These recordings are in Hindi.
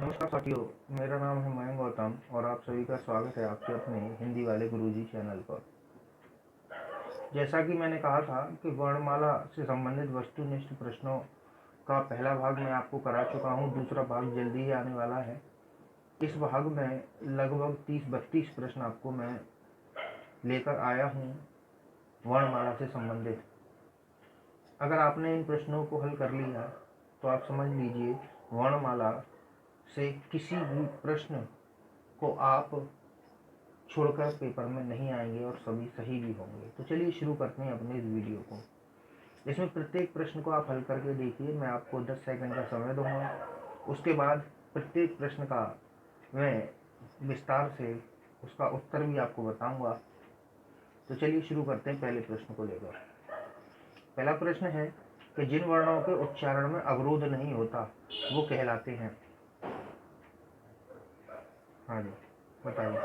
नमस्कार साथियों, मेरा नाम है मयंक गौतम और आप सभी का स्वागत है आपके अपने हिंदी वाले गुरुजी चैनल पर। जैसा कि मैंने कहा था कि वर्णमाला से संबंधित वस्तुनिष्ठ प्रश्नों का पहला भाग मैं आपको करा चुका हूं, दूसरा भाग जल्दी ही आने वाला है। इस भाग में लगभग 30-32 प्रश्न आपको मैं लेकर आया हूं वर्णमाला से संबंधित। अगर आपने इन प्रश्नों को हल कर लिया तो आप समझ लीजिए वर्णमाला से किसी भी प्रश्न को आप छोड़कर पेपर में नहीं आएंगे और सभी सही भी होंगे। तो चलिए शुरू करते हैं अपने इस वीडियो को। इसमें प्रत्येक प्रश्न को आप हल करके देखिए। मैं आपको 10 सेकंड का समय दूंगा, उसके बाद प्रत्येक प्रश्न का मैं विस्तार से उसका उत्तर भी आपको बताऊंगा। तो चलिए शुरू करते हैं पहले प्रश्न को लेकर। पहला प्रश्न है कि जिन वर्णों के उच्चारण में अवरोध नहीं होता वो कहलाते हैं। हाँ जी, बताइए।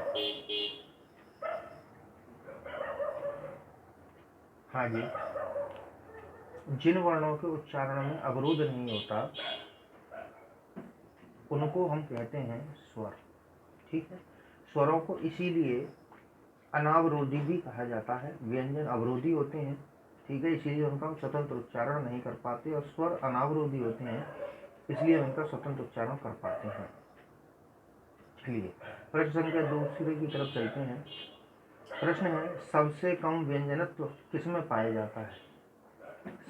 हाँ जी, जिन वर्णों के उच्चारण में अवरोध नहीं होता उनको हम कहते हैं स्वर। ठीक है, स्वरों को इसीलिए अनावरोधी भी कहा जाता है। व्यंजन अवरोधी होते हैं, ठीक है, इसीलिए उनका हम स्वतंत्र उच्चारण नहीं कर पाते, और स्वर अनावरोधी होते हैं इसलिए उनका स्वतंत्र उच्चारण कर पाते हैं। चलिए प्रश्न संख्या दूसरे की तरफ चलते हैं। प्रश्न है, सबसे कम व्यंजनत्व किसमें पाया जाता है?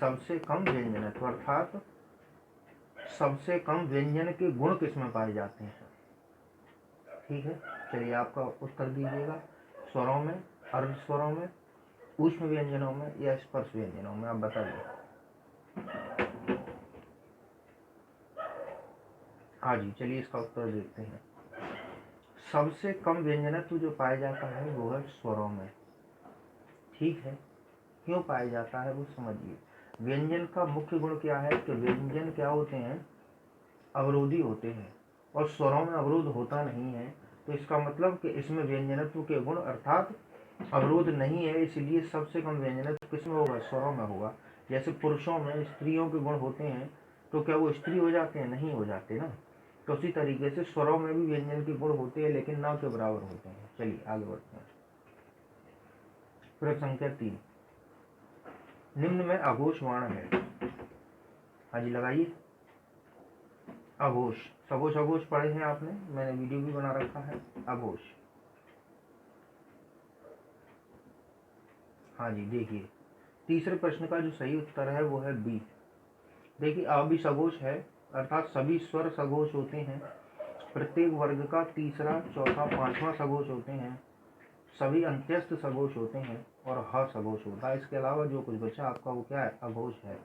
सबसे कम व्यंजनत्व अर्थात सबसे कम व्यंजन के गुण किसमें पाए जाते हैं? ठीक है, चलिए आपका उत्तर दीजिएगा। स्वरों में, अर्ध स्वरों में, ऊष्म व्यंजनों में या स्पर्श व्यंजनों में? आप बताइए। हाँ जी, चलिए इसका उत्तर देखते हैं। सबसे कम व्यंजनत्व जो पाया जाता है वो है स्वरों में। ठीक है, क्यों पाया जाता है वो समझिए। व्यंजन का मुख्य गुण क्या है? कि व्यंजन क्या होते हैं? अवरोधी होते हैं, और स्वरों में अवरोध होता नहीं है। तो इसका मतलब कि इसमें व्यंजनत्व के गुण अर्थात अवरोध नहीं है, इसलिए सबसे कम व्यंजनत्व किसमें होगा? स्वरों में होगा। जैसे पुरुषों में स्त्रियों के गुण होते हैं, तो क्या वो स्त्री हो जाते हैं? नहीं हो जाते ना। तो उसी तरीके से स्वरों में भी व्यंजन के गुण होते हैं, लेकिन ना के बराबर होते हैं। चलिए आगे बढ़ते हैं। प्रश्न संख्या 3, निम्न में अघोष वर्ण है। हाँ जी, लगाइए। अघोष, सघोष अघोष पढ़े हैं आपने, मैंने वीडियो भी बना रखा है। अघोष, हाँ जी, देखिए तीसरे प्रश्न का जो सही उत्तर है वो है बी। देखिए अ भी सघोष है, अर्थात सभी स्वर सघोष होते हैं। प्रत्येक वर्ग का तीसरा, चौथा, पांचवा सघोष होते हैं। सभी अंत्यस्थ सघोष होते हैं और ह सघोष होता है। इसके अलावा जो कुछ बचा आपका वो क्या है? अघोष है।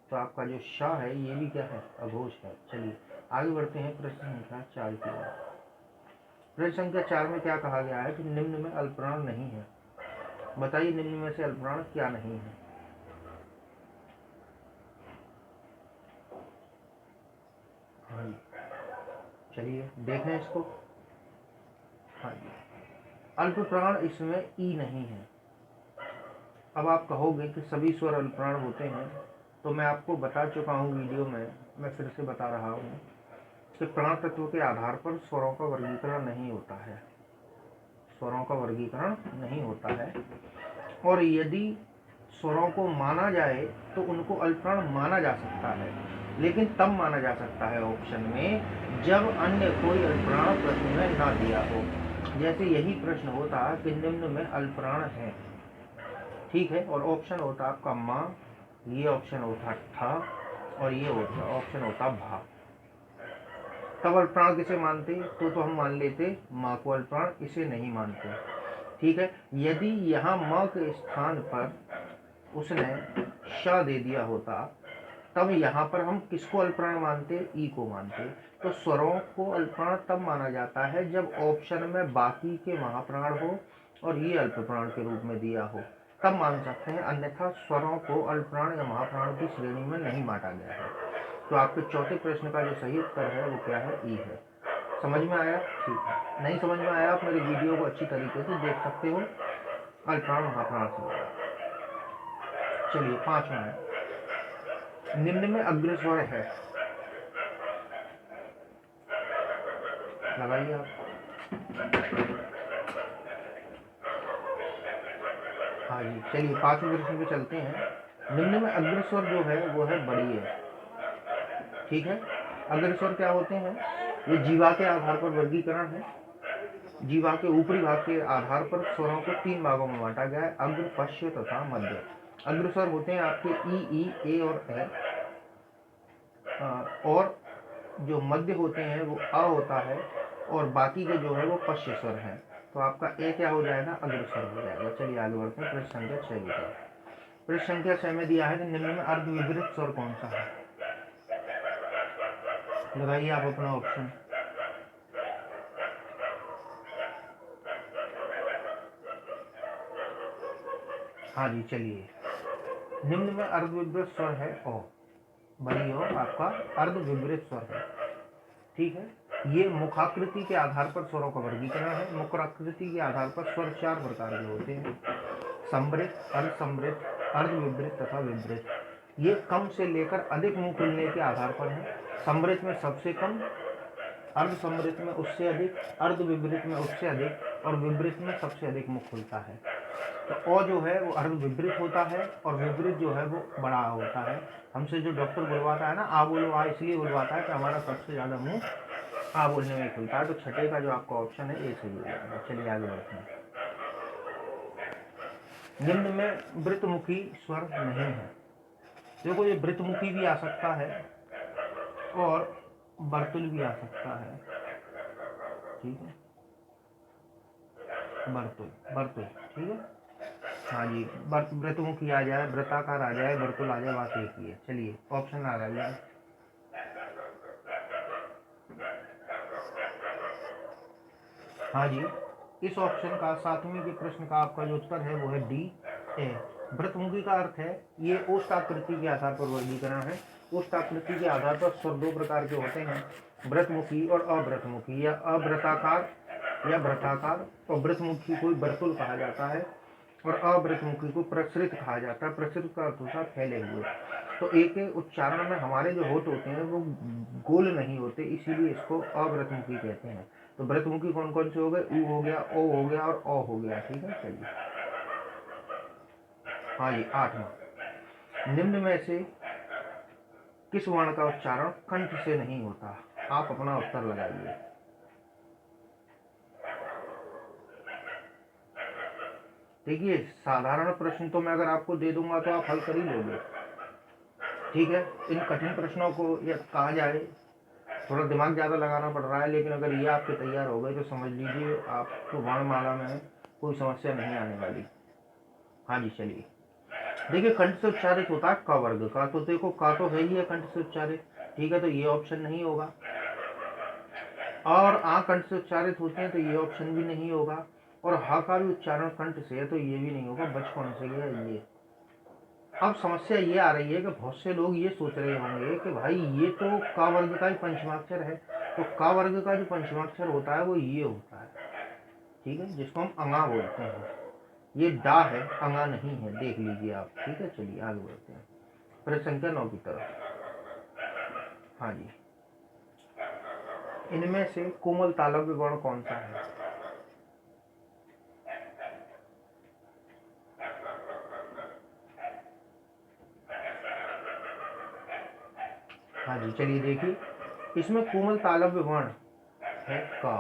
तो आपका जो श है ये भी क्या है? अघोष है। चलिए आगे बढ़ते हैं प्रश्न संख्या 4 की ओर। प्रश्न संख्या 4 में क्या कहा गया है? कि निम्न में अल्पप्राण नहीं है। बताइए निम्न में से अल्पप्राण क्या नहीं है? हाँ जी, चलिए देखें इसको। हाँ जी, अल्पप्राण इसमें ई नहीं है। अब आप कहोगे कि सभी स्वर अल्पप्राण होते हैं, तो मैं आपको बता चुका हूँ वीडियो में, मैं फिर से बता रहा हूँ कि प्राण तत्व के आधार पर स्वरों का वर्गीकरण नहीं होता है। स्वरों का वर्गीकरण नहीं होता है, और यदि स्वरों को माना जाए तो उनको अल्पप्राण माना जा सकता है, लेकिन तब माना जा सकता है ऑप्शन में जब अन्य कोई अल्पप्राण प्रश्न में ना दिया हो। जैसे यही प्रश्न होता कि निम्न में अल्पप्राण है, ठीक है, और ऑप्शन होता आपका माँ, ये ऑप्शन होता ठा, और ये होता ऑप्शन होता भा। तब अल्पप्राण किसे मानते? तो हम मान लेते माँ को अल्पप्राण, इसे नहीं मानते। ठीक है, यदि यहाँ माँ के स्थान पर उसने श दे दिया होता तब यहाँ पर हम किसको अल्पप्राण मानते? ई को मानते। तो स्वरों को अल्पप्राण तब माना जाता है जब ऑप्शन में बाकी के महाप्राण हो और ये अल्पप्राण के रूप में दिया हो, तब मान सकते हैं, अन्यथा स्वरों को अल्पप्राण या महाप्राण की श्रेणी में नहीं बांटा गया है। तो आपके चौथे प्रश्न का जो सही उत्तर है वो क्या है? ई है। समझ में आया? ठीक है, नहीं समझ में आया आप मेरी वीडियो को अच्छी तरीके से देख सकते हो अल्पप्राण महाप्राण से। चलिए पांचवा है, निम्न में अग्रस्वर है। लगाइए आप। हाँ जी, चलिए 5वें प्रश्न पे चलते हैं। निम्न में अग्रस्वर जो है वो है बड़ी है, ठीक है। अग्रस्वर क्या होते हैं? ये जीवा के आधार पर वर्गीकरण है। जीवा के ऊपरी भाग के आधार पर स्वरों को 3 भागों में बांटा गया है, अग्र, पश्च तथा मध्य। अग्रस्वर होते हैं आपके ई, ए और ए, और जो मध्य होते हैं वो अ होता है, और बाकी के जो है वो पश्च स्वर हैं। तो आपका ए क्या हो जाएगा? अग्रस्वर हो जाएगा। चलिए आगे बढ़ते हैं प्रश्न संख्या 6 की तरफ। प्रश्न संख्या 6 में दिया है कि निम्न में अर्ध विपरीत स्वर कौन सा है? लगाइए आप अपना ऑप्शन। हाँ जी, चलिए निम्न में अर्ध विपरीत स्वर है ओ, बड़ी ओ आपका अर्ध विपरीत स्वर है, ठीक है। ये मुखाकृति के आधार पर स्वरों का वर्गीकरण है। मुखाकृति के आधार पर स्वर 4 प्रकार के होते हैं, समृत, अर्धसमृत, अर्धविपरीत तथा विपरीत। ये कम से लेकर अधिक मुंह खुलने के आधार पर है। समृत में सबसे कम, अर्धसमृत में उससे अधिक, अर्धविपरीत में उससे अधिक, और विपरीत में सबसे अधिक मुख खुलता है। तो अ जो है वो अर्ध विपरीत होता है, और विपरीत जो है वो बड़ा होता है। हमसे जो डॉक्टर बुलवाता है ना, आ बोलो आ, इसलिए बुलवाता है कि हमारा सबसे ज़्यादा मुंह आ बोलने में खुलता है। तो छठे का जो आपका ऑप्शन है ए सही हो जाएगा। चलिए आगे बढ़ते हैं। निम्न में वृत्तमुखी स्वर नहीं है। देखो ये वृत्तमुखी भी आ सकता है और वर्तुल भी आ सकता है, ठीक है। वर्तुल, वर्तुल, ठीक है। हाँ जी, वृत्तमुखी आ जाए, वृत्ताकार आ जाए, वर्तुल आ जाए, बात एक ही है। चलिए ऑप्शन आ रहा है। हाँ जी, इस ऑप्शन का 7वें के प्रश्न का आपका जो उत्तर है वो है डी ए। वृत्तमुखी का अर्थ है ये ओष्ठाकृति के आधार पर वर्गीकरण है। ओष्ठाकृति के आधार पर स्वर 2 प्रकार के होते हैं, वृत्तमुखी और अवृत्तमुखी, या अवृत्ताकार या वृत्ताकार। और वृत्तमुखी को वर्तुल कहा जाता है, और अवृत्तमुखी को प्रसृत कहा जाता है। प्रसृत का अर्थ होता है फैले हुए। तो एक उच्चारण में हमारे जो होठ होते हैं वो गोल नहीं होते, इसीलिए इसको अवृत्तमुखी कहते हैं। तो वृत्तमुखी कौन कौन से हो गए? उ हो गया, ओ हो गया और अ हो गया, ठीक है। चलिए हाँ जी, 8वां, निम्न में से किस वर्ण का उच्चारण कंठ से नहीं होता? आप अपना उत्तर लगाइए। देखिए साधारण प्रश्न तो मैं अगर आपको दे दूंगा तो आप हल कर ही लोगे, ठीक है। इन कठिन प्रश्नों को या कहा जाए थोड़ा दिमाग ज़्यादा लगाना पड़ रहा है, लेकिन अगर ये आपके तैयार हो गए तो समझ लीजिए आपको वर्णमाला में कोई समस्या नहीं आने वाली। हाँ जी, चलिए देखिए कंठ से उच्चारित होता है क वर्ग का, तो देखो का तो है ही है कंठ से उच्चारित, ठीक है। तो ये ऑप्शन नहीं होगा। और आ कंठ से उच्चारित होते हैं तो ये ऑप्शन भी नहीं होगा। और हा का भी उच्चारण कंठ से है तो ये भी नहीं होगा। बच कौन से गया? ये। अब समस्या ये आ रही है कि बहुत से लोग ये सोच रहे होंगे कि भाई ये तो का वर्ग का ही पंचमाक्षर है, तो का वर्ग का जो पंचमाक्षर होता है वो ये होता है, ठीक है, जिसको हम अंगा बोलते हैं। ये डा है, अंगा नहीं है, देख लीजिए आप, ठीक है। चलिए आगे बढ़ते हैं प्रश्न संख्या 9 की तरफ। हाँ जी, इनमें से कोमल तालव्य वर्ण कौन सा है? हाँ जी, चलिए देखिए इसमें कोमल तालव्य वर्ण है का।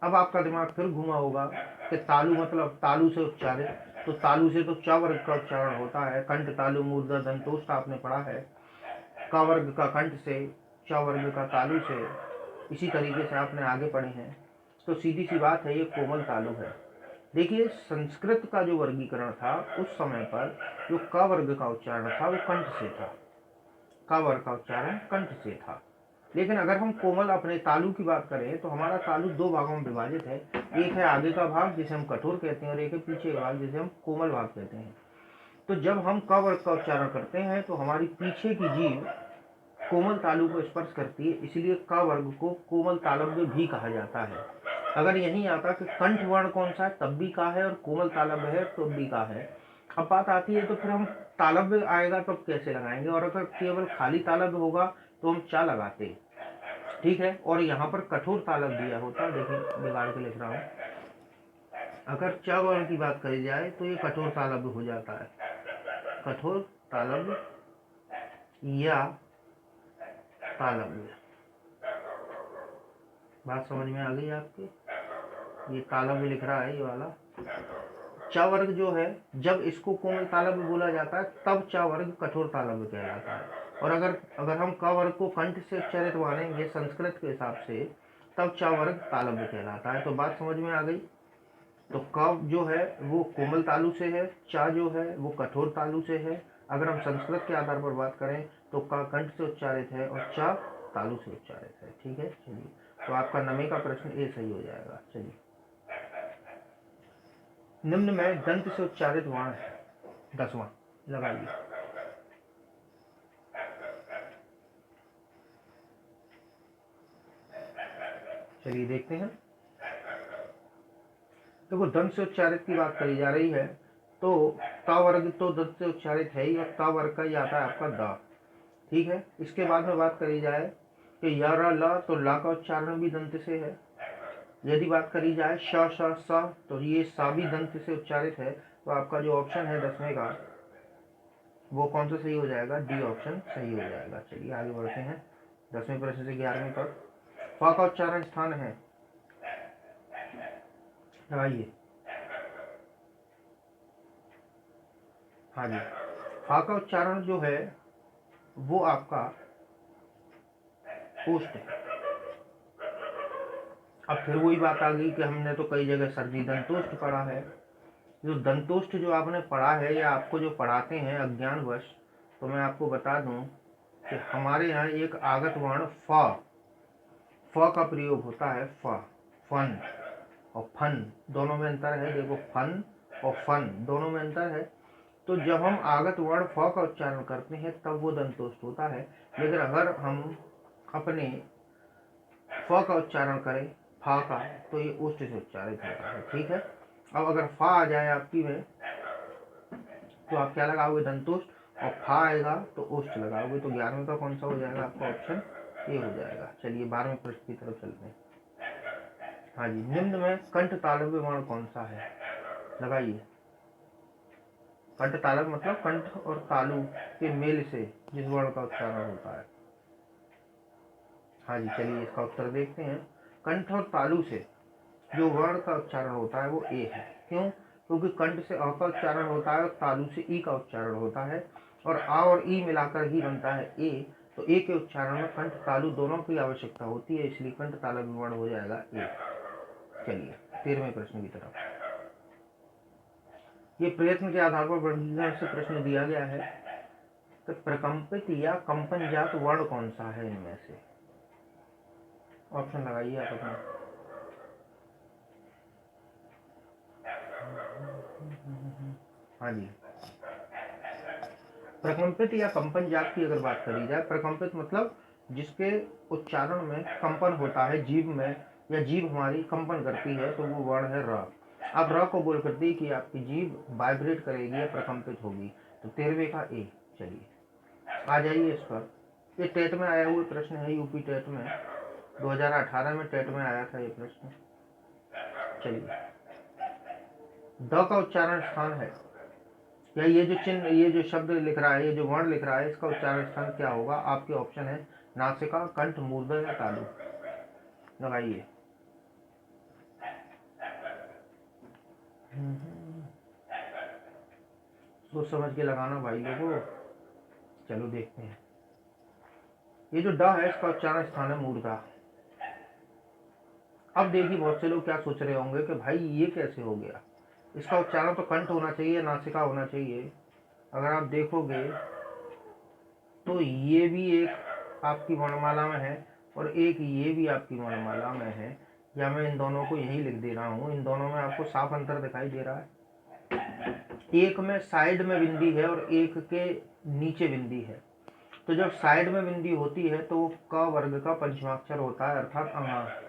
अब आपका दिमाग फिर घुमा होगा कि तालु मतलब तालु से उच्चारित, तो तालु से तो च वर्ग का उच्चारण होता है, कंठ तालु मूर्धा दंतोष्ठ आपने पढ़ा है। का वर्ग का कंठ से, च वर्ग का तालु से, इसी तरीके से आपने आगे पढ़े हैं। तो सीधी सी बात है ये कोमल तालु है। देखिए संस्कृत का जो वर्गीकरण था उस समय पर जो क वर्ग का उच्चारण था वो कंठ से था, क वर्ग का उच्चारण कंठ से था। लेकिन अगर हम कोमल अपने तालु की बात करें तो हमारा तालु 2 भागों में विभाजित है। एक है आगे का भाग जिसे हम कठोर कहते हैं, और एक है पीछे का भाग जिसे हम कोमल भाग कहते हैं। तो जब हम क वर्ग का उच्चारण करते हैं तो हमारी पीछे की जीभ कोमल तालु को स्पर्श करती है, इसलिए क वर्ग को कोमल तालव्य भी कहा जाता है। अगर यही आता कि कंठ वर्ण कौन सा है तब भी का है, और कोमल तालव्य है तो भी का है। अब बात आती है तो फिर हम तालव्य आएगा तो कैसे लगाएंगे, और अगर केवल खाली तालव्य होगा तो हम चा लगाते। ठीक है। और यहाँ पर कठोर तालब दिया होता, देखिए बिगाड़ के लिख रहा हूँ, अगर च वर्ण की बात करी जाए तो ये कठोर तालब हो जाता है, कठोर तालब या तालव्य। बात समझ में आ गई आपके? ये तालव्य लिख रहा है ये वाला। च वर्ग जो है, जब इसको कोमल तालव्य बोला जाता है तब च वर्ग कठोर तालव्य कहलाता है। और अगर हम क वर्ग को कंठ से उच्चारित मानेंगे संस्कृत के हिसाब से, तब च वर्ग तालव्य कहलाता है। तो बात समझ में आ गई। तो क जो है वो कोमल तालु से है, च जो है वो कठोर तालु से है। अगर हम संस्कृत के आधार पर बात करें तो क कंठ से उच्चारित है और च तालु से उच्चारित है। ठीक है, चलिए, तो आपका नवे का प्रश्न ए सही हो जाएगा। चलिए, निम्न में दंत से उच्चारित वर्ण है, 10वां लगाइए। चलिए देखते हैं। देखो, दंत से उच्चारित की बात करी जा रही है तो ता वर्ग तो दंत से उच्चारित है ही, और ता वर्ग का ही आता है आपका दा। ठीक है। इसके बाद में बात करी जाए कि या रा ला, तो ला का उच्चारण भी दंत से है। यदि बात करी जाए श श सा, तो ये सा भी दंत से उच्चारित है। तो आपका जो ऑप्शन है 10वें का, वो कौन सा सही हो जाएगा? डी ऑप्शन सही हो जाएगा। चलिए आगे बढ़ते हैं 10वें प्रश्न से 11वें तक। फा का उच्चारण स्थान है, लगाइए। हाँ जी, फा का उच्चारण जो है वो आपका ओष्ठ है। अब फिर वही बात आ गई कि हमने तो कई जगह सर्दी दंतोष्ठ पढ़ा है। जो दंतोष्ठ जो आपने पढ़ा है या आपको जो पढ़ाते हैं अज्ञानवश, तो मैं आपको बता दूं कि हमारे यहाँ एक आगत वर्ण फ का प्रयोग होता है। फन और फन दोनों में अंतर है। देखो, फन और फन दोनों में अंतर है। तो जब हम आगत वर्ण फ का उच्चारण करते हैं तब वो दंतोष्ठ होता है। लेकिन अगर हम अपने फ का उच्चारण करें, फा का, तो ये ओष्ठ से उच्चारित होता है। ठीक है। अब अगर फा आ जाए आपकी में, तो आप क्या लगाओगे? दंतोष्ठ। और फा आएगा तो ओष्ठ लगाओगे। तो 11वें का कौन सा हो जाएगा? आपका ऑप्शन ए हो जाएगा। चलिए 12वें प्रश्न की तरफ चलते हैं। हाँ जी, निम्न में कंठ तालव्य वर्ण कौन सा है? लगाइए। कंठ तालव्य मतलब कंठ और तालु के मेल से जिस वर्ण का उच्चारण होता है। हाँ जी, चलिए इसका उत्तर देखते हैं। कंठ और तालु से जो वर्ण का उच्चारण होता है वो ए है। क्यों? क्योंकि कंठ से अ का उच्चारण होता है और तालु से ई का उच्चारण होता है, और आ और ई मिलाकर ही बनता है ए। तो ए के उच्चारण में कंठ तालु दोनों की आवश्यकता होती है, इसलिए कंठ तालव्य वर्ण हो जाएगा ए। चलिए 13वें प्रश्न की तरफ। ये प्रयत्न के आधार पर वर्गीकरण से प्रश्न दिया गया है कि प्रकंपित या कंपनजात वर्ण कौन सा है इनमें से? ऑप्शन लगाइए आप अपना। हाँ जी, प्रकंपित या कंपन जात की अगर बात करी जाए, प्रकंपित मतलब जिसके उच्चारण में कंपन होता है जीभ में, या जीभ हमारी कंपन करती है, तो वो वर्ण है र। अब र को बोल करती कि आपकी जीभ वाइब्रेट करेगी या प्रकंपित होगी। तो 13वें का ए। चलिए आ जाइए इस पर। ये टेट में आया हुआ प्रश्न है, यूपी टेट में 2018 में टेट में आया था ये प्रश्न। चलिए, द का उच्चारण स्थान है, या ये जो चिन्ह, ये जो शब्द लिख रहा है, ये जो वर्ण लिख रहा है, इसका उच्चारण स्थान क्या होगा? आपके ऑप्शन है नासिका, कंठ, मूर्धन्य या तालु। लगाइए। सोच समझ के लगाना भाई लोगों। चलो देखते हैं। ये जो ड है इसका उच्चारण स्थान है मूर्धा। अब देखिए, बहुत से लोग क्या सोच रहे होंगे कि भाई ये कैसे हो गया, इसका उच्चारण तो कंठ होना चाहिए, नासिका होना चाहिए। अगर आप देखोगे तो ये भी एक आपकी वर्णमाला में है और एक ये भी आपकी वर्णमाला में है, या मैं इन दोनों को यही लिख दे रहा हूँ। इन दोनों में आपको साफ अंतर दिखाई दे रहा है। एक में साइड में बिंदी है और एक के नीचे बिंदी है। तो जब साइड में बिंदी होती है तो वो क वर्ग का पंचमाक्षर होता है, अर्थात अंगा।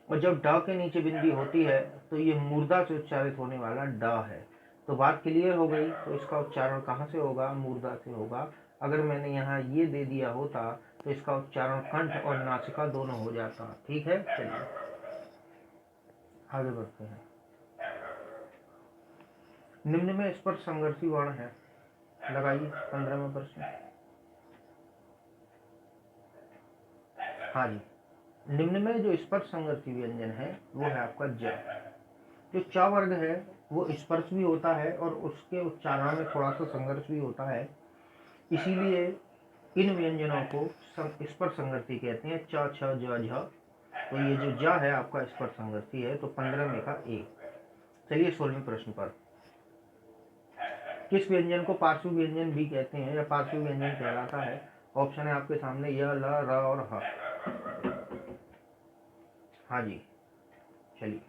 और जब ड के नीचे बिंदी होती है तो ये मूर्धा से उच्चारित होने वाला ड है। तो बात क्लियर हो गई। तो इसका उच्चारण कहाँ से होगा? मूर्धा से होगा। अगर मैंने यहाँ ये दे दिया होता तो इसका उच्चारण कंठ और नासिका दोनों हो जाता है। ठीक है, चलिए आगे बढ़ते हैं। निम्न में स्पर्श संघर्षी वर्ण है, लगाइए 15वां प्रश्न। हाँ जी, निम्न में जो स्पर्श संघर्षी व्यंजन है वो है आपका ज। जो च वर्ग है वो स्पर्श भी होता है और उसके उच्चारण में थोड़ा सा संघर्ष भी होता है, इसीलिए इन व्यंजनों को स्पर्श संघर्षी कहते हैं। च छ ज झ, तो ये जो ज है आपका स्पर्श संघर्षी है, तो 15 में का ए। चलिए 16वें प्रश्न पर। किस व्यंजन को पार्श्व व्यंजन भी कहते हैं या पार्श्व व्यंजन कहलाता है? ऑप्शन है आपके सामने य, ल, र और ह। हाँ जी, चलिए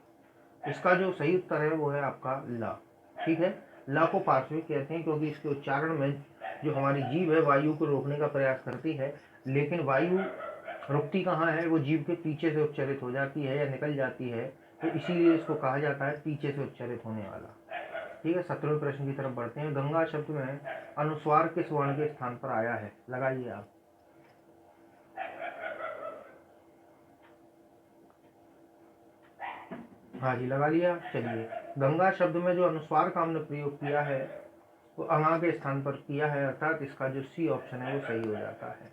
इसका जो सही उत्तर है वो है आपका ल। ठीक है, ल को पार्श्विक कहते हैं क्योंकि इसके उच्चारण में जो हमारी जीभ है वायु को रोकने का प्रयास करती है, लेकिन वायु रुकती कहाँ है, वो जीभ के पीछे से उच्चारित हो जाती है या निकल जाती है, तो इसीलिए इसको कहा जाता है पीछे से उच्चारित होने वाला। ठीक है, 17वें प्रश्न की तरफ बढ़ते हैं। गंगा शब्द में अनुस्वार किस वर्ण के स्थान पर आया है? लगाइए आप। हाँ जी, लगा लिया। चलिए, गंगा शब्द में जो अनुस्वार का हमने प्रयोग किया है वो अंगा के स्थान पर किया है, अर्थात इसका जो सी ऑप्शन है वो सही हो जाता है।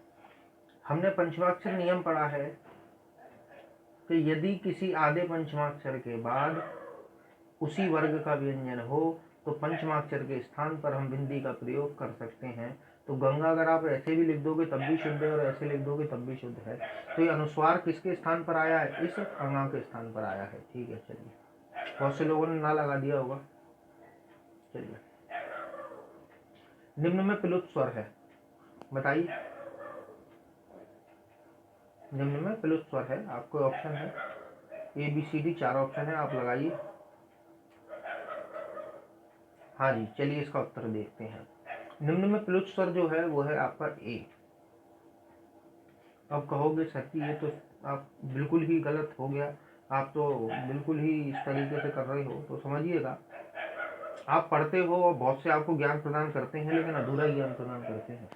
हमने पंचमाक्षर नियम पढ़ा है कि यदि किसी आधे पंचमाक्षर के बाद उसी वर्ग का व्यंजन हो तो पंचमाक्षर के स्थान पर हम बिंदी का प्रयोग कर सकते हैं। तो गंगा अगर आप ऐसे भी लिख दोगे तब भी शुद्ध है और ऐसे लिख दोगे तब भी शुद्ध है। तो ये अनुस्वार किसके स्थान पर आया है? इस अंगा के स्थान पर आया है। ठीक है, चलिए बहुत से लोगों ने ना लगा दिया होगा। चलिए, निम्न में प्लुत स्वर है, बताइए। निम्न में प्लुत स्वर है, आपको ऑप्शन है ABCD 4 ऑप्शन है, आप लगाइए। हाँ जी, चलिए इसका उत्तर देखते हैं। निम्न में प्लुत स्वर जो है वो है आपका ए। अब कहोगे सर जी ये तो आप बिल्कुल ही गलत हो गया, आप तो बिल्कुल ही इस तरीके से कर रहे हो। तो समझिएगा, आप पढ़ते हो और बहुत से आपको ज्ञान प्रदान करते हैं, लेकिन अधूरा ज्ञान प्रदान करते हैं।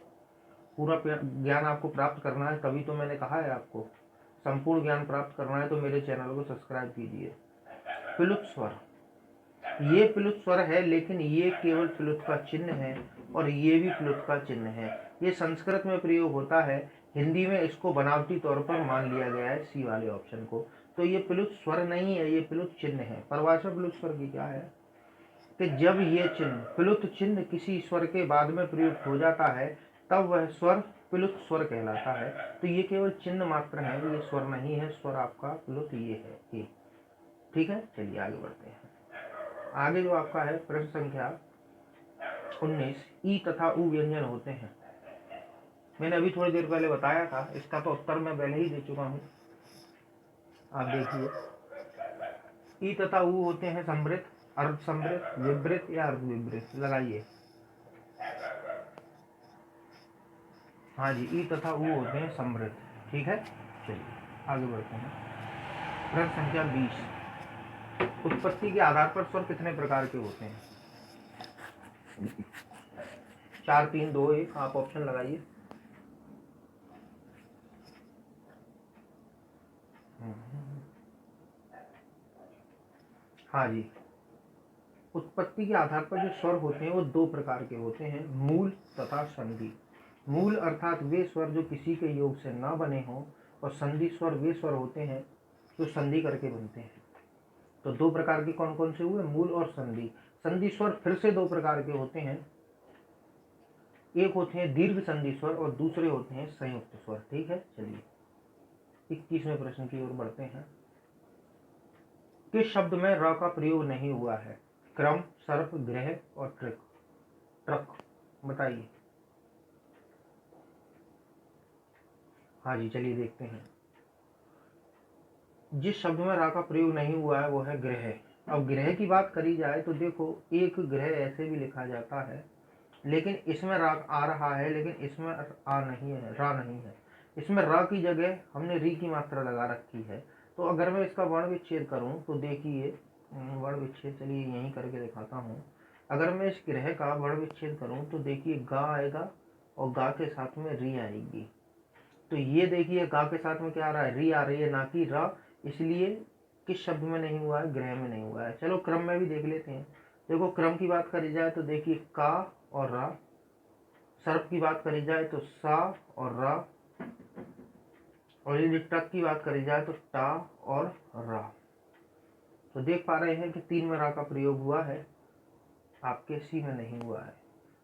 पूरा ज्ञान आपको प्राप्त करना है, तभी तो मैंने कहा है आपको संपूर्ण ज्ञान प्राप्त करना है तो मेरे चैनल को सब्सक्राइब कीजिए। प्लुत स्वर, ये प्लुत स्वर है, लेकिन ये केवल प्लुत का चिन्ह है और ये भी प्लुत का चिन्ह है। ये संस्कृत में प्रयोग होता है, हिंदी में इसको बनावटी तौर पर मान लिया गया है सी वाले ऑप्शन को। तो ये प्लुत स्वर नहीं है, ये प्लुत चिन्ह है। परिभाषा प्लुत स्वर की क्या है कि जब ये चिन्ह प्लुत चिन्ह किसी स्वर के बाद में प्रयुक्त हो जाता है तब वह स्वर प्लुत स्वर कहलाता है। तो ये केवल चिन्ह मात्र है, ये स्वर नहीं है। स्वर आपका प्लुत ये है, ये। ठीक है, चलिए आगे बढ़ते हैं। आगे जो आपका है प्रश्न संख्या 19, ई तथा उ व्यंजन होते हैं। मैंने अभी थोड़ी देर पहले बताया था, इसका तो उत्तर मैं पहले ही दे चुका हूं। आप देखिए, ई तथा उ होते हैं समृत, अर्ध समृत, विवृत या अर्ध विवृत। लगाइए। हाँ जी, ई तथा उ होते हैं समृत। ठीक है, चलिए आगे बढ़ते हैं। प्रश्न संख्या 20, उत्पत्ति के आधार पर स्वर कितने प्रकार के होते हैं? 4 3 2 1, आप ऑप्शन लगाइए। हाँ जी, उत्पत्ति के आधार पर जो स्वर होते हैं वो 2 प्रकार के होते हैं, मूल तथा संधि। मूल अर्थात वे स्वर जो किसी के योग से ना बने हों, और संधि स्वर वे स्वर होते हैं जो संधि करके बनते हैं। तो 2 प्रकार के कौन कौन से हुए? मूल और संधि। संधि स्वर फिर से 2 प्रकार के होते हैं, एक होते हैं दीर्घ संधि स्वर और दूसरे होते हैं संयुक्त स्वर। ठीक है, चलिए 21वें प्रश्न की ओर बढ़ते हैं। किस शब्द में र का प्रयोग नहीं हुआ है? क्रम, सर्प, ग्रह और ट्रक। बताइए। हाँ जी, चलिए देखते हैं। जिस शब्द में रा का प्रयोग नहीं हुआ है वो है ग्रह। अब ग्रह की बात करी जाए तो देखो, एक ग्रह ऐसे भी लिखा जाता है, लेकिन इसमें रा आ रहा है, लेकिन इसमें आ नहीं है, रा नहीं है। इसमें रा की जगह हमने री की मात्रा लगा रखी है। तो अगर मैं इसका वर्ण विच्छेद करूं तो देखिए, वर्ण विच्छेद चलिए यहीं करके दिखाता हूं। अगर मैं इस ग्रह का वर्ण विच्छेद करूं तो देखिए गा आएगा और गा के साथ में री आएगी। तो ये देखिए गा के साथ में क्या आ रहा है, री आ रही है, ना कि रा, इसलिए किस शब्द में नहीं हुआ है, ग्रह में नहीं हुआ है। चलो क्रम में भी देख लेते हैं। देखो क्रम की बात करी जाए तो देखिए का और रा, सर्प की बात करी जाए तो सा और रा, और यदि टक की बात करी जाए तो टा और रा। तो देख पा रहे हैं कि 3 में रा का प्रयोग हुआ है, आपके सी में नहीं हुआ है।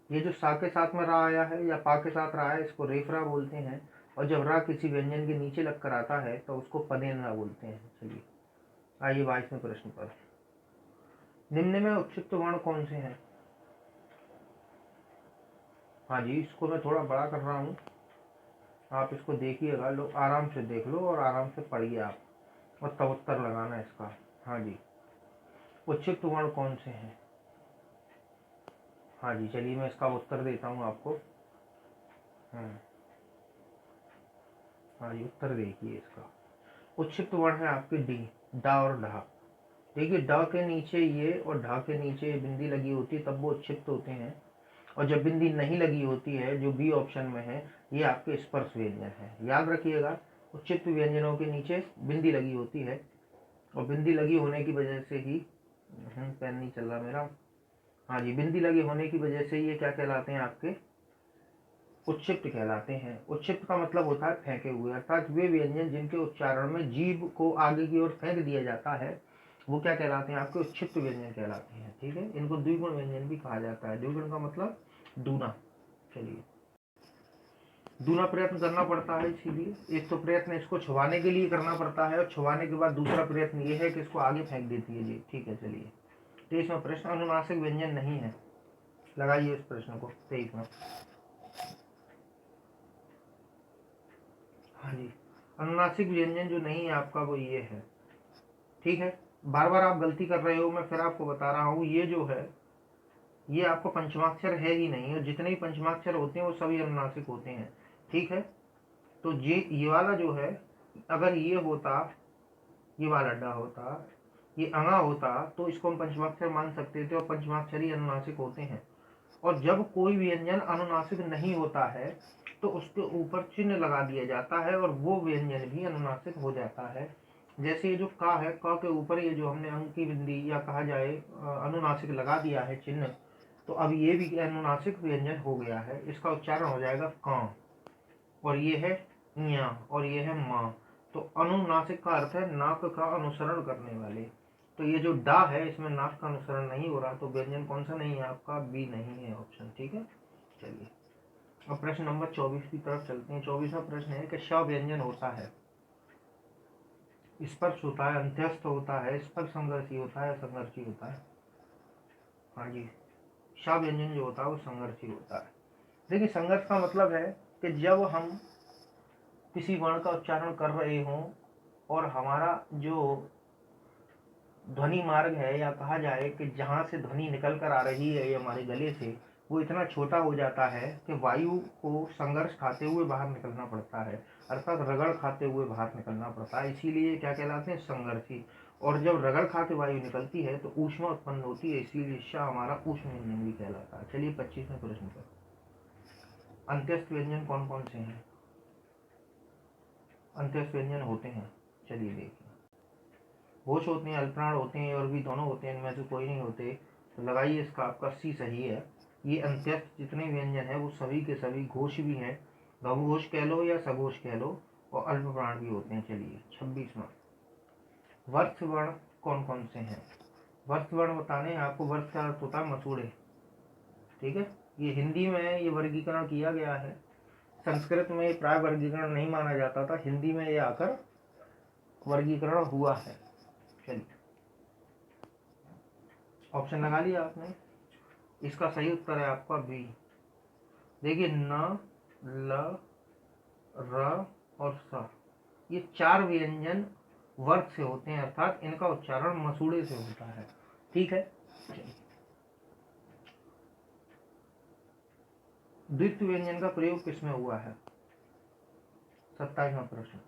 ये जो सा के साथ में रा आया है या पा के साथ रा है, इसको रेफरा बोलते हैं, और जब रा किसी व्यंजन के नीचे लगकर आता है तो उसको पदेन रा बोलते हैं। चलिए आइए 22वें प्रश्न पर। निम्न में उच्छिष्ट वर्ण कौन से हैं? हाँ जी, इसको मैं थोड़ा बड़ा कर रहा हूँ, आप इसको देखिएगा, लो आराम से देख लो और आराम से पढ़िए आप, और तब उत्तर लगाना इसका। हाँ जी, उच्छिष्ट वर्ण कौन से हैं? हाँ जी, चलिए मैं इसका उत्तर देता हूँ आपको। हाँ जी, उत्तर देखिए इसका। उच्छिष्ट वर्ण है आपके डी, डा और ढा। देखिए ड के नीचे ये और ढा के नीचे बिंदी लगी होती है, तब वो उच्छिष्ट होते हैं, और जब बिंदी नहीं लगी होती है, जो बी ऑप्शन में है, ये आपके स्पर्श व्यंजन है। याद रखिएगा, उच्छिष्ट व्यंजनों के नीचे बिंदी लगी होती है, और बिंदी लगी होने की वजह से ही पेन नहीं चल रहा मेरा। हाँ जी, बिंदी लगी होने की वजह से ये क्या कहलाते हैं, आपके उच्छिष्ट कहलाते हैं। उच्छिष्ट का मतलब होता है फेंके हुए, अर्थात वे व्यंजन जिनके उच्चारण में जीभ को आगे की ओर फेंक दिया जाता है, वो क्या कहलाते हैं, आपके उच्छिष्ट व्यंजन कहलाते हैं। ठीक है, इनको द्विगुण व्यंजन भी कहा जाता है। द्विगुण का मतलब दूना। चलिए, दूना प्रयत्न करना पड़ता है, इसीलिए एक तो प्रयत्न इसको छुपाने के लिए करना पड़ता है, और छुपाने के बाद दूसरा प्रयत्न ये है कि इसको आगे फेंक देती है जी। ठीक है, चलिए 23वां प्रश्न, अनुनासिक व्यंजन नहीं है, लगाइए इस प्रश्न को 23 में। हाँ जी, अनुनासिक व्यंजन जो नहीं है आपका, वो ये है। ठीक है, बार बार आप गलती कर रहे हो, मैं फिर आपको बता रहा हूँ, ये जो है ये आपका पंचमाक्षर है ही नहीं, और जितने भी पंचमाक्षर होते हैं वो सभी अनुनासिक होते हैं। ठीक है, तो ये वाला जो है, अगर ये होता, ये वाला डा होता, ये अंगा होता, तो इसको हम पंचमाक्षर मान सकते थे, और पंचमाक्षरी अनुनासिक होते हैं। और जब कोई व्यंजन अनुनासिक नहीं होता है तो उसके ऊपर चिन्ह लगा दिया जाता है, और वो व्यंजन भी अनुनासिक हो जाता है। जैसे ये जो का है, क के ऊपर ये जो हमने अंक की बिंदी या कहा जाए अनुनासिक लगा दिया है चिन्ह, तो अब ये भी अनुनासिक व्यंजन हो गया है। इसका उच्चारण हो जाएगा का, और ये है ञा, और ये है माँ। तो अनुनासिक का अर्थ है नाक का अनुसरण करने वाले। तो ये जो डा है, इसमें नाक का अनुसरण नहीं हो रहा, तो व्यंजन कौन सा नहीं है आपका, बी नहीं है ऑप्शन। ठीक है, चलिए अब प्रश्न नंबर 24 की तरफ चलते हैं। 24वां प्रश्न है कि श व्यंजन होता है, स्पर्श होता है, अंत्यस्थ होता है, स्पर्श संघर्षी होता है, संघर्षी होता है। हाँ जी, श व्यंजन जो होता है वो संघर्षी होता है। देखिए संघर्ष का मतलब है कि जब हम किसी वर्ण का उच्चारण कर रहे हों, और हमारा जो ध्वनि मार्ग है, या कहा जाए कि जहाँ से ध्वनि निकल कर आ रही है हमारे गले से, वो इतना छोटा हो जाता है कि वायु को संघर्ष खाते हुए बाहर निकलना पड़ता है, अर्थात रगड़ खाते हुए बाहर निकलना पड़ता है, इसीलिए क्या कहलाते हैं, संघर्षी। और जब रगड़ खा के वायु निकलती है तो ऊष्मा उत्पन्न होती है, इसीलिए श हमारा ऊष्म व्यंजन भी कहलाता है। चलिए 25वें प्रश्न पर, अंत्यस्थ व्यंजन कौन कौन से हैं? अंत्यस्थ व्यंजन होते हैं, चलिए देखिए, होश होते हैं, अल्पप्राण होते हैं, और भी दोनों होते हैं, इनमें से कोई नहीं होते। तो लगाइए इसका आपका सी सही है। ये अंत्यस्थ जितने व्यंजन है वो सभी के सभी घोष भी हैं, लघुघोष कह लो या सघोष कह लो, और अल्पप्राण भी होते हैं। चलिए 26वां, वर्ष वर्ण कौन कौन से हैं? वर्ष वर्ण बताने हैं आपको। वर्ष का अर्थ होता है मसूड़े। ठीक है, ये हिंदी में ये वर्गीकरण किया गया है, संस्कृत में प्राय वर्गीकरण नहीं माना जाता था, हिंदी में ये आकर वर्गीकरण हुआ है। चलिए ऑप्शन लगा लिया आपने, इसका सही उत्तर है आपका बी। देखिए न, ल, र और स, ये 4 व्यंजन वर्ग से होते हैं, अर्थात इनका उच्चारण मसूड़े से होता है। ठीक है, द्वित्व व्यंजन का प्रयोग किसमें हुआ है? 27वां प्रश्न,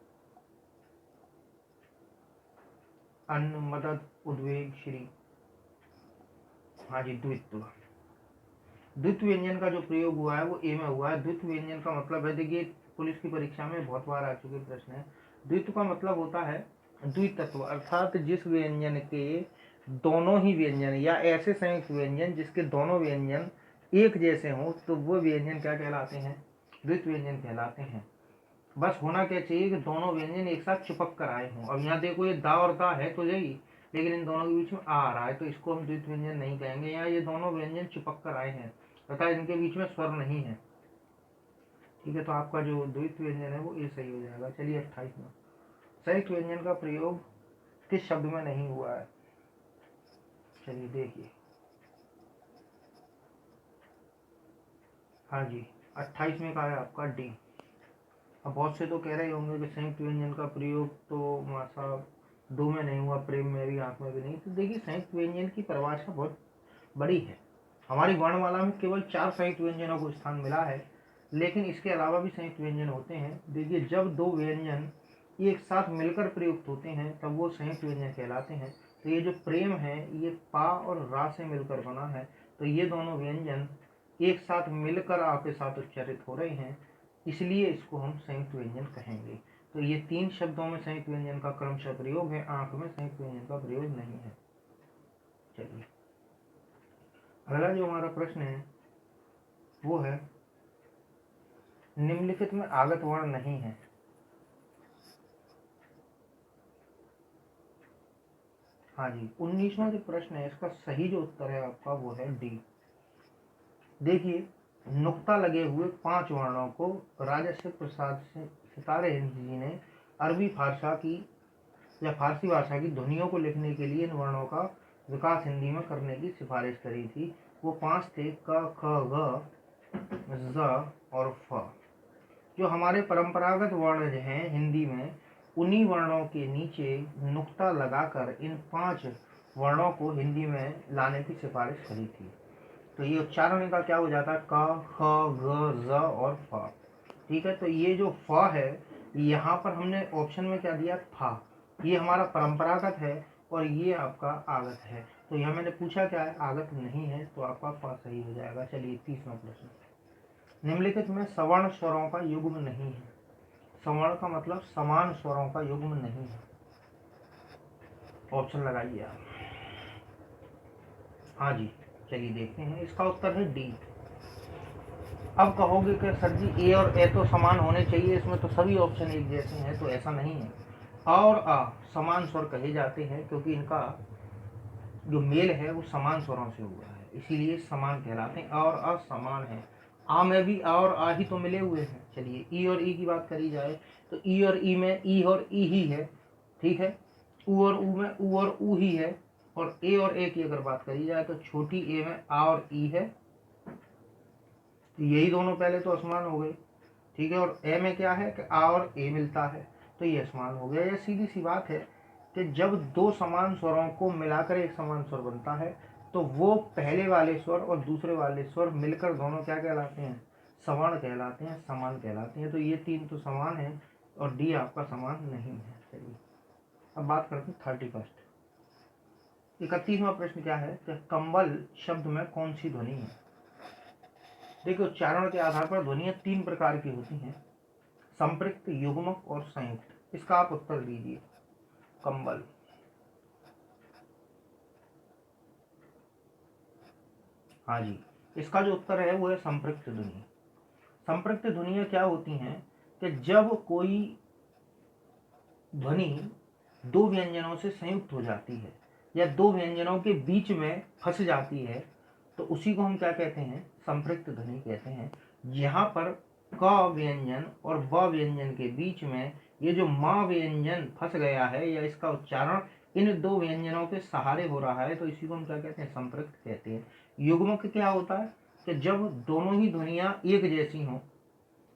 अन्न, मदद, उद्वेग, श्री। हाँ जी, द्वित्व। द्वित्व व्यंजन का जो प्रयोग हुआ है वो ए में हुआ है। द्वित्व व्यंजन का मतलब है, देखिए पुलिस की परीक्षा में बहुत बार आ चुके प्रश्न है। द्वित्व का मतलब होता है द्वितत्व, अर्थात जिस व्यंजन के दोनों ही व्यंजन या ऐसे संयुक्त व्यंजन जिसके दोनों व्यंजन एक जैसे हों, तो वो व्यंजन क्या कहलाते हैं? द्वित्व व्यंजन कहलाते हैं। बस होना क्या चाहिए कि दोनों व्यंजन एक साथ चिपक कर आए हों। अब यहाँ देखो, ये दा और दा है तो यही, लेकिन इन दोनों के बीच में आ रहा है, तो इसको हम द्वित्व व्यंजन नहीं कहेंगे। यहाँ ये दोनों व्यंजन चिपक कर आए हैं तथा इनके बीच में स्वर नहीं है। ठीक है, तो आपका जो द्वित्व व्यंजन है वो ये सही हो जाएगा। चलिए 28 में, संयुक्त व्यंजन का प्रयोग किस शब्द में नहीं हुआ है? चलिए देखिए, हाँ जी, 28 में कहा है आपका डी। अब बहुत से तो कह रहे होंगे कि संयुक्त व्यंजन का प्रयोग तो साहब दो में नहीं हुआ, प्रेम में भी, आंख में भी नहीं। तो देखिए, संयुक्त व्यंजन की परिभाषा बहुत बड़ी है। हमारी वर्णमाला में केवल 4 संयुक्त व्यंजनों को स्थान मिला है, लेकिन इसके अलावा भी संयुक्त व्यंजन होते हैं। देखिए, जब दो व्यंजन एक साथ मिलकर प्रयुक्त होते हैं तब वो संयुक्त व्यंजन कहलाते हैं। तो ये जो प्रेम है ये पा और रा से मिलकर बना है, तो ये दोनों व्यंजन एक साथ मिलकर आपके साथ उच्चारित हो रहे हैं, इसलिए इसको हम संयुक्त व्यंजन कहेंगे। तो ये 3 शब्दों में संयुक्त व्यंजन का क्रमशः प्रयोग है, आंख में संयुक्त व्यंजन का प्रयोग नहीं है। चलिए, अगला जो हमारा प्रश्न है वो है, निम्नलिखित में आगत वर्ण नहीं है। हाँ जी, 19वां जो प्रश्न है इसका सही जो उत्तर है आपका वो है डी। देखिए, नुक्ता लगे हुए 5 वर्णों को राजर्षि प्रसाद सितारे हिंदी जी ने अरबी फारसा की या फारसी भाषा की ध्वनियों को लिखने के लिए इन वर्णों का विकास हिंदी में करने की सिफारिश करी थी। वो 5 थे, क, ख, ग, ज और फ। जो हमारे परंपरागत वर्ण हैं हिंदी में, उन्हीं वर्णों के नीचे नुक्ता लगाकर इन 5 वर्णों को हिंदी में लाने की सिफारिश करी थी। तो ये उच्चारण इनका क्या हो जाता है? क, ख, ग, ज और फ। ठीक है, तो ये जो फ है यहाँ पर हमने ऑप्शन में क्या दिया? फा। ये हमारा परंपरागत है और ये आपका आगत है। तो यहाँ मैंने पूछा क्या है? आगत नहीं है, तो आपका फा सही हो जाएगा। चलिए 30वां प्रश्न, निम्नलिखित में सवर्ण स्वरों का युग्म नहीं है। सवर्ण का मतलब समान स्वरों का युग्म नहीं है। ऑप्शन लगाइए आप। हाँ जी, चलिए देखते हैं, इसका उत्तर है डी। अब कहोगे कि सर जी ए और ए तो समान होने चाहिए, इसमें तो सभी ऑप्शन एक जैसे हैं, तो ऐसा नहीं है। अ और आ समान स्वर कहे जाते हैं क्योंकि इनका जो मेल है वो समान स्वरों से हुआ है, इसीलिए समान कहलाते हैं। अ और आ समान है। आ में भी आ और आ ही तो मिले हुए हैं। चलिए, ई और ई की बात करी जाए तो ई और ई में ई और ई ही है। ठीक है, ऊ और ऊ में ऊ और ऊ ही है। और ए और ए की अगर बात करी जाए तो छोटी ए में आ और ई है, तो यही दोनों पहले तो असमान हो गए। ठीक है, और ए में क्या है कि आ और ए मिलता है, तो ये असमान हो गया। यह सीधी सी बात है कि जब दो समान स्वरों को मिलाकर एक समान स्वर बनता है तो वो पहले वाले स्वर और दूसरे वाले स्वर मिलकर दोनों क्या कहलाते हैं? सवर्ण कहलाते हैं, समान कहलाते हैं। तो ये 3 तो समान है और डी आपका समान नहीं है। चलिए, अब बात करते हैं 31। 31वां प्रश्न क्या है कि कंबल शब्द में कौन सी ध्वनि है? देखिए, उच्चारण के आधार पर ध्वनियां 3 प्रकार की होती हैं, संपृक्त, युग्मक और संयुक्त। इसका आप उत्तर दीजिए। कंबल, हाँ जी, इसका जो उत्तर है वो है संपृक्त ध्वनि। संपृक्त ध्वनियां क्या होती हैं कि जब कोई ध्वनि दो व्यंजनों से संयुक्त हो जाती है या दो व्यंजनों के बीच में फंस जाती है, तो उसी को हम क्या कहते हैं? संपृक्त ध्वनि कहते हैं। यहाँ पर क व्यंजन और व व्यंजन के बीच में ये जो माँ व्यंजन फंस गया है या इसका उच्चारण इन दो व्यंजनों के सहारे हो रहा है, तो इसी को हम क्या कहते हैं? संपृक्त कहते हैं। युग्मक क्या होता है कि जब दोनों ही ध्वनियाँ एक जैसी हों,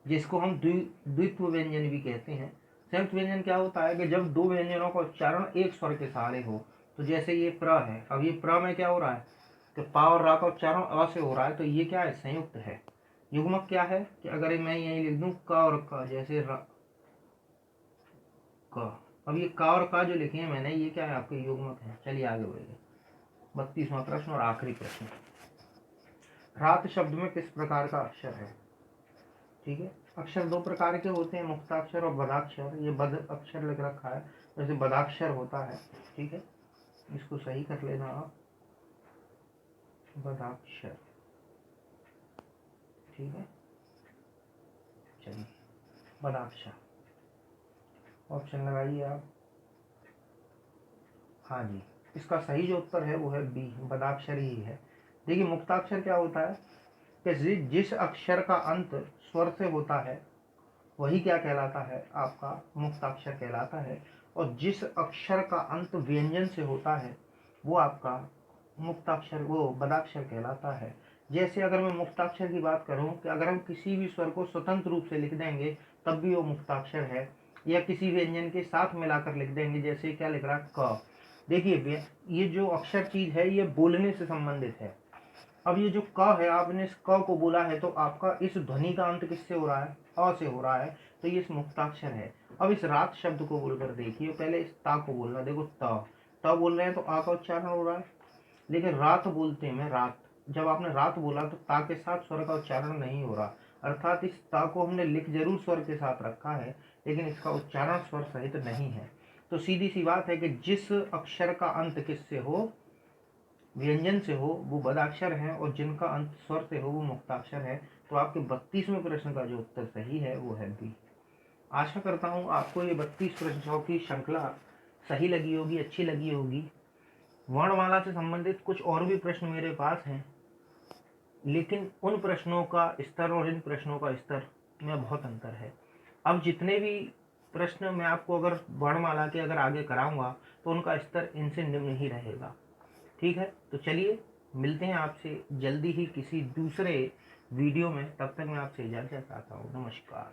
जिसको हम द्वित्व व्यंजन भी कहते हैं। संयुक्त व्यंजन क्या होता है कि जब दो व्यंजनों का उच्चारण एक स्वर के सहारे हो, तो जैसे ये प्र है, अब ये प्र में क्या हो रहा है कि पा और रा का उच्चारण अ से हो रहा है, तो ये क्या है? संयुक्त है। युग्मक क्या है कि अगर मैं यही लिख दूं क और क, जैसे क, अब ये क और क जो लिखे हैं मैंने, ये क्या है? आपके युग्मक है। चलिए आगे बढ़िए, 32वां प्रश्न और आखिरी प्रश्न, रात शब्द में किस प्रकार का अक्षर है? ठीक है, अक्षर दो प्रकार के होते हैं, मुक्ताक्षर और बदाक्षर। ये बद अक्षर लिख रखा है, जैसे बदाक्षर होता है, ठीक है, इसको सही कर लेना आप, बदाक्षर, ठीक है। चलिए बदाक्षर, ऑप्शन लगाइए आप। हाँ जी, इसका सही जो उत्तर है वो है बी, बदाक्षर ही है। देखिए मुक्ताक्षर क्या होता है कि जिस अक्षर का अंत स्वर से होता है वही क्या कहलाता है, आपका मुक्ताक्षर कहलाता है, और जिस अक्षर का अंत व्यंजन से होता है वो आपका मुक्ताक्षर, वो बदाक्षर कहलाता है। जैसे अगर मैं मुक्ताक्षर की बात करूं कि अगर हम किसी भी स्वर को स्वतंत्र रूप से लिख देंगे तब भी वो मुक्ताक्षर है, या किसी व्यंजन के साथ मिलाकर लिख देंगे, जैसे क्या लिख रहा है क। देखिए ये जो अक्षर चीज है ये बोलने से संबंधित है। अब ये जो क है, आपने इस क को बोला है तो आपका इस ध्वनि का अंत किससे हो रहा है, अ से हो रहा है, तो ये इस मुक्ताक्षर है। अब इस रात शब्द को बोलकर देखिए, पहले इस ता को बोलना, देखो त बोल रहे हैं तो आ का उच्चारण हो रहा है, लेकिन रात बोलते हैं, रात, जब आपने रात बोला तो ता के साथ स्वर का उच्चारण नहीं हो रहा, अर्थात इस ता को हमने लिख जरूर स्वर के साथ रखा है लेकिन इसका उच्चारण स्वर सहित नहीं है। तो सीधी सी बात है कि जिस अक्षर का अंत किससे हो, व्यंजन से हो, वो बदाक्षर है, और जिनका अंत स्वर से हो वो मुक्ताक्षर है। तो आपके 32वें प्रश्न का जो उत्तर सही है वो है बी। आशा करता हूँ आपको ये 32 प्रश्नों की श्रृंखला सही लगी होगी, अच्छी लगी होगी। वर्णमाला से संबंधित कुछ और भी प्रश्न मेरे पास हैं, लेकिन उन प्रश्नों का स्तर और इन प्रश्नों का स्तर में बहुत अंतर है। अब जितने भी प्रश्न मैं आपको अगर वर्णमाला के अगर आगे कराऊंगा तो उनका स्तर इनसे निम्न ही रहेगा, ठीक है। तो चलिए मिलते हैं आपसे जल्दी ही किसी दूसरे वीडियो में, तब तक मैं आपसे इजाज़त चाहता हूँ। नमस्कार।